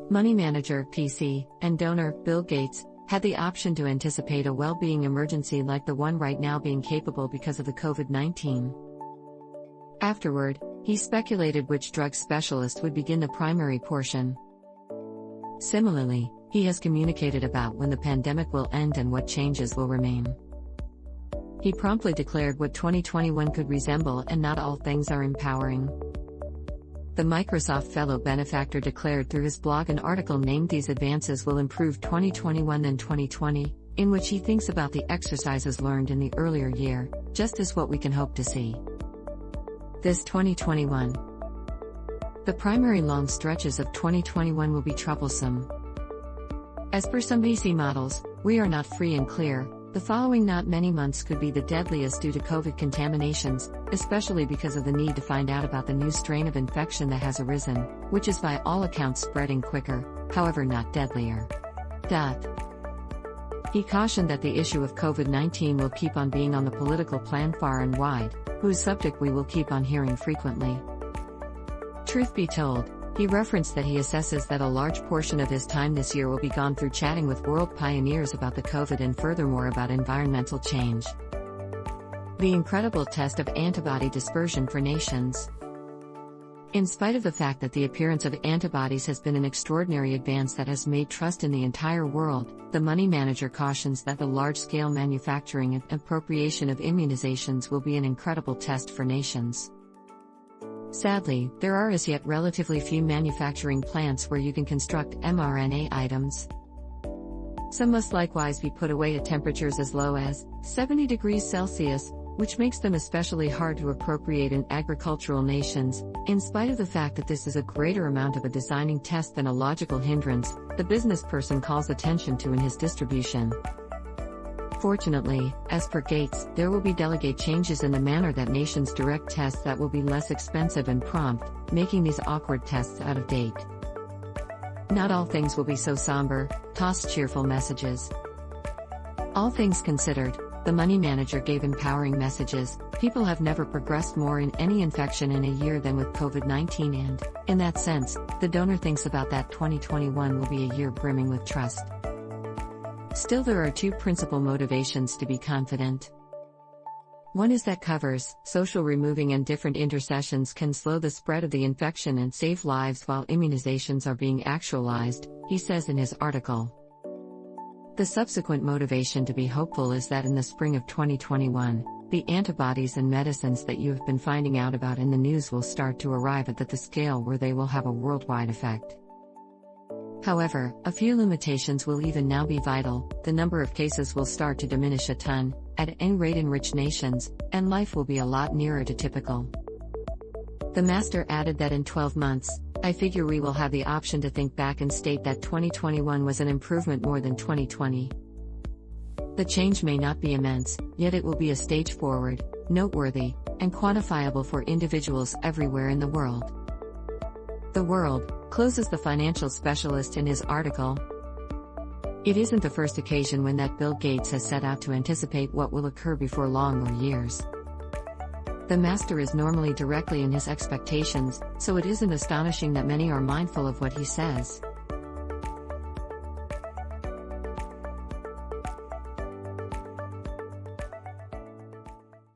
Money manager, PC, and donor, Bill Gates, had the option to anticipate a well-being emergency like the one right now being capable because of the COVID-19. Afterward, he speculated which drug specialist would begin the primary portion. Similarly, he has communicated about when the pandemic will end and what changes will remain. He promptly declared what 2021 could resemble, and not all things are empowering. The Microsoft fellow benefactor declared through his blog an article named "These Advances Will Improve 2021 and 2020, in which he thinks about the exercises learned in the earlier year, just as what we can hope to see this 2021. The primary long stretches of 2021 will be troublesome. As per some VC models, we are not free and clear. The following not many months could be the deadliest due to COVID contaminations, especially because of the need to find out about the new strain of infection that has arisen, which is by all accounts spreading quicker, however not deadlier. He cautioned that the issue of COVID-19 will keep on being on the political plan far and wide, whose subject we will keep on hearing frequently. Truth be told, he referenced that he assesses that a large portion of his time this year will be gone through chatting with world pioneers about the COVID and furthermore about environmental change. The incredible test of antibody dispersion for nations. In spite of the fact that the appearance of antibodies has been an extraordinary advance that has made trust in the entire world, the money manager cautions that the large-scale manufacturing and appropriation of immunizations will be an incredible test for nations. Sadly, there are as yet relatively few manufacturing plants where you can construct mRNA items. Some must likewise be put away at temperatures as low as 70 degrees Celsius, which makes them especially hard to appropriate in agricultural nations. In spite of the fact that this is a greater amount of a designing test than a logical hindrance, the business person calls attention to in his distribution. Fortunately, as per Gates, there will be delegate changes in the manner that nations direct tests that will be less expensive and prompt, making these awkward tests out of date. Not all things will be so somber, toss cheerful messages. All things considered, the money manager gave empowering messages. People have never progressed more in any infection in a year than with COVID-19 and, in that sense, the donor thinks about that 2021 will be a year brimming with trust. Still, there are two principal motivations to be confident. One is that covers, social removing and different intercessions can slow the spread of the infection and save lives while immunizations are being actualized, he says in his article. The subsequent motivation to be hopeful is that in the spring of 2021, the antibodies and medicines that you have been finding out about in the news will start to arrive at the scale where they will have a worldwide effect. However, a few limitations will even now be vital. The number of cases will start to diminish a ton, at any rate in rich nations, and life will be a lot nearer to typical. The master added that in 12 months, I figure we will have the option to think back and state that 2021 was an improvement more than 2020. The change may not be immense, yet it will be a stage forward, noteworthy, and quantifiable for individuals everywhere in the world. The world, closes the financial specialist in his article. It isn't the first occasion when that Bill Gates has set out to anticipate what will occur before long or years. The master is normally directly in his expectations, so it isn't astonishing that many are mindful of what he says.